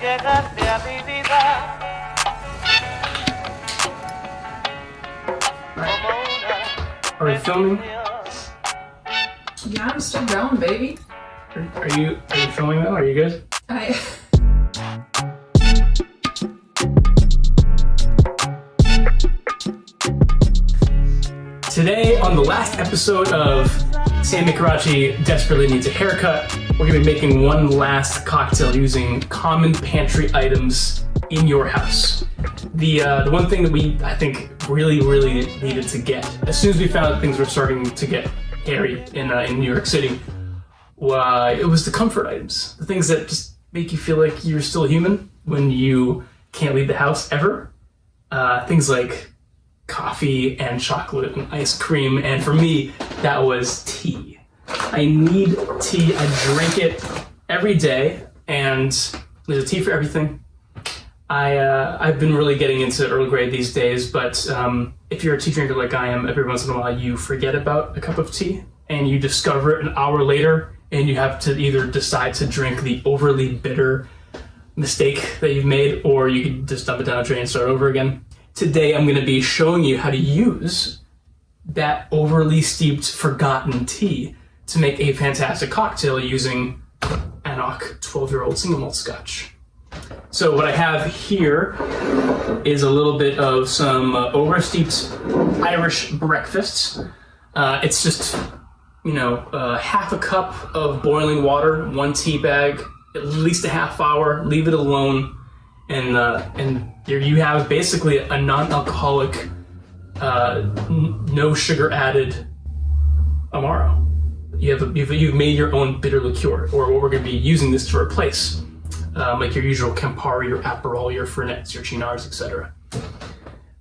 Llegaste a mi vida como una Are we filming? Yeah, I'm still going, baby. Are you filming though? Are you good? Today, on the last episode of Sammy Karachi Desperately Needs a Haircut, we're going to be making one last cocktail using common pantry items in your house. The one thing that I think really needed to get, as soon as we found out things were starting to get hairy in New York City, it was the comfort items. The things that just make you feel like you're still human when you can't leave the house ever. Things like coffee and chocolate and ice cream, and for me, that was tea. I need tea. I drink it every day, and there's a tea for everything. I've been really getting into Earl Grey these days, but if you're a tea drinker like I am, every once in a while you forget about a cup of tea, and you discover it an hour later, and you have to either decide to drink the overly bitter mistake that you've made, or you can just dump it down the drain and start over again. Today I'm going to be showing you how to use that overly steeped forgotten tea to make a fantastic cocktail using AnCnoc 12-year-old single malt Scotch. So what I have here is a little bit of some Oversteeped Irish Breakfast. It's just, half a cup of boiling water, 1 tea bag, at least a half hour, leave it alone, and here you have basically a non-alcoholic, no sugar added Amaro. You've made your own bitter liqueur, or what we're going to be using this to replace, like your usual Campari, your Aperol, your Fernets, your Chinars, etc.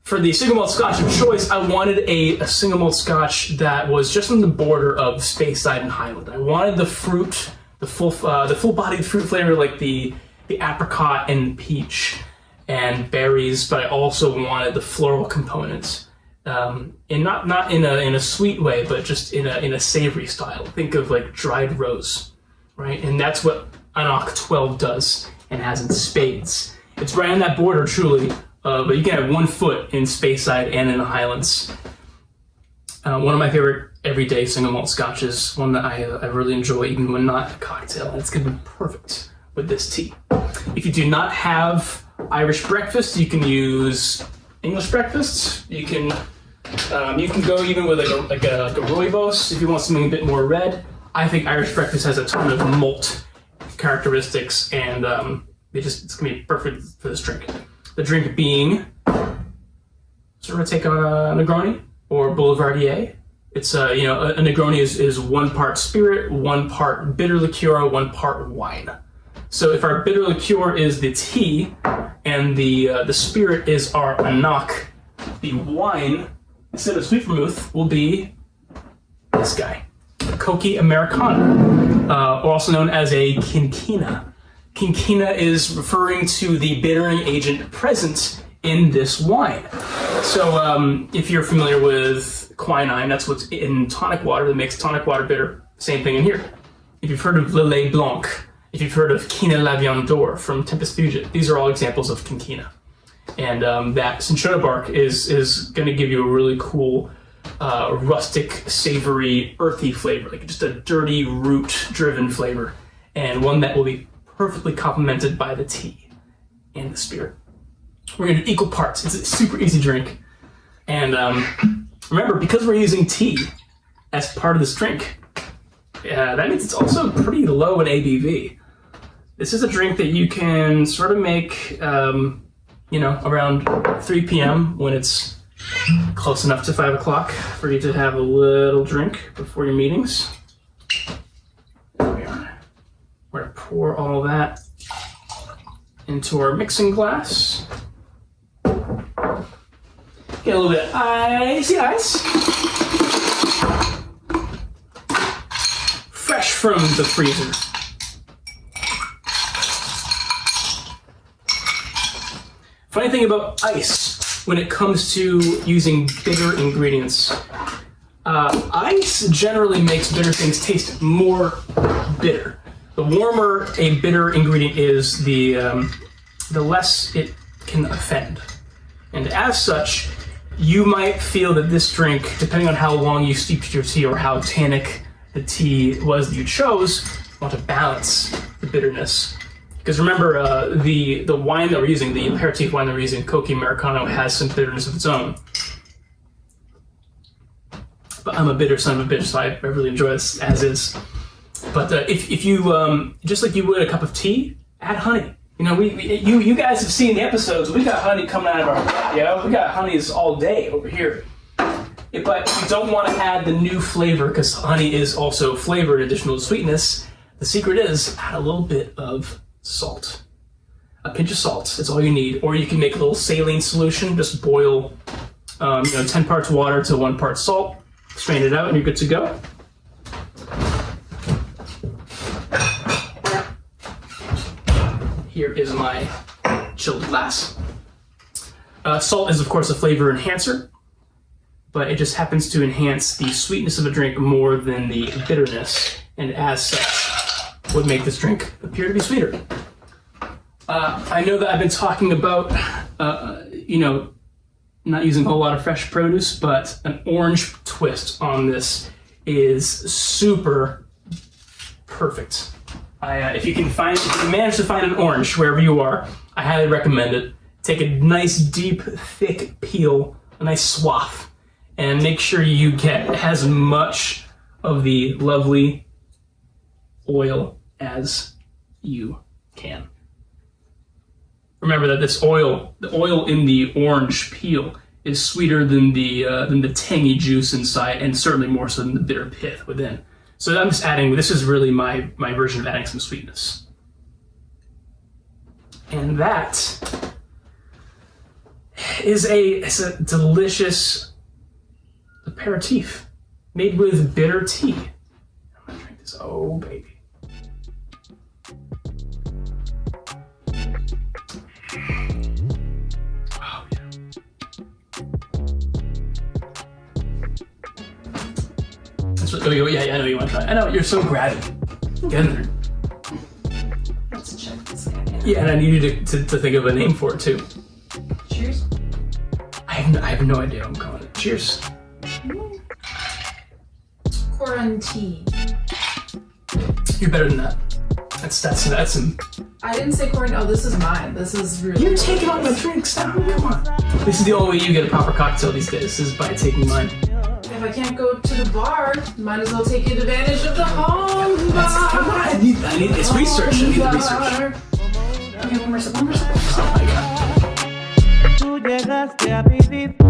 For the single malt Scotch of choice, I wanted a single malt Scotch that was just on the border of Speyside and Highland. I wanted the fruit, the full-bodied fruit flavor, like the apricot and peach and berries, but I also wanted the floral components, and not in a sweet way, but just in a savory style. Think of like dried rose, right? And that's what AnCnoc 12 does and has in spades. It's right on that border, truly, but you can have 1 foot in Speyside and in the Highlands. One of my favorite everyday single malt scotches, one that I really enjoy even when not a cocktail, and it's going to be perfect with this tea. If you do not have Irish breakfast, you can use English breakfast. You can go even with like a rooibos if you want something a bit more red. I think Irish breakfast has a ton of malt characteristics, and it's gonna be perfect for this drink. The drink being sort of take on a Negroni or Boulevardier. It's a Negroni is 1 part spirit, 1 part bitter liqueur, 1 part wine. So if our bitter liqueur is the tea and the spirit is our AnCnoc, the wine, instead of sweet vermouth, will be this guy, Cocchi Americano, also known as a quinquina. Quinquina is referring to the bittering agent present in this wine. So if you're familiar with quinine, that's what's in tonic water that makes tonic water bitter. Same thing in here. If you've heard of Lillet Blanc, if you've heard of Quina la Viande d'Or from Tempest Fugit, these are all examples of quinquina. And that cinchona bark is going to give you a really cool, rustic, savory, earthy flavor, like just a dirty, root-driven flavor, and one that will be perfectly complemented by the tea and the spirit. We're going to do equal parts. It's a super easy drink. And remember, because we're using tea as part of this drink, that means it's also pretty low in ABV. This is a drink that you can sort of make, around 3 p.m. when it's close enough to 5 o'clock for you to have a little drink before your meetings. There we are. We're going to pour all that into our mixing glass. Get a little bit of icy ice. Fresh from the freezer. Funny thing about ice when it comes to using bitter ingredients, ice generally makes bitter things taste more bitter. The warmer a bitter ingredient is, the less it can offend. And as such, you might feel that this drink, depending on how long you steeped your tea or how tannic the tea was that you chose, want to balance the bitterness. Because remember, the wine that we're using, the aperitif wine that we're using, Cocchi Americano, has some bitterness of its own. But I'm a bitter son of a bitch, so I really enjoy this as is. But if you, just like you would a cup of tea, add honey. You know, you guys have seen the episodes. We got honey coming out of our, we got honeys all day over here. But if you don't want to add the new flavor, because honey is also flavored additional sweetness, the secret is add a little bit of salt. A pinch of salt is all you need. Or you can make a little saline solution. Just boil 10 parts water to 1 part salt. Strain it out and you're good to go. Here is my chilled glass. Salt is, of course, a flavor enhancer, but it just happens to enhance the sweetness of a drink more than the bitterness, and as such, would make this drink appear to be sweeter. I know that I've been talking about, not using a whole lot of fresh produce, but an orange twist on this is super perfect. If you manage to find an orange wherever you are, I highly recommend it. Take a nice, deep, thick peel, a nice swath, and make sure you get as much of the lovely oil as you can. Remember that the oil in the orange peel is sweeter than the tangy juice inside, and certainly more so than the bitter pith within. So I'm just adding, this is really my version of adding some sweetness. And that is it's a delicious aperitif made with bitter tea. I'm gonna drink this, oh baby. Oh yeah. I know you want to try it. I know, you're so grabby. Get in there. Let's check this guy. Yeah, and I need you to think of a name for it too. Cheers. I have no idea what I'm calling it. Cheers. Quarantine. You're better than that. That's some. I didn't say quarantine. Oh, this is mine. This is really. You're taking all my drinks now. Come on. This is the only way you get a proper cocktail these days, is by taking mine. If I can't go to the bar, might as well take advantage of the home bar. Come on, I need it's research. I need the research. Okay, one more sip. Oh my god. Tú llegaste a mi vida.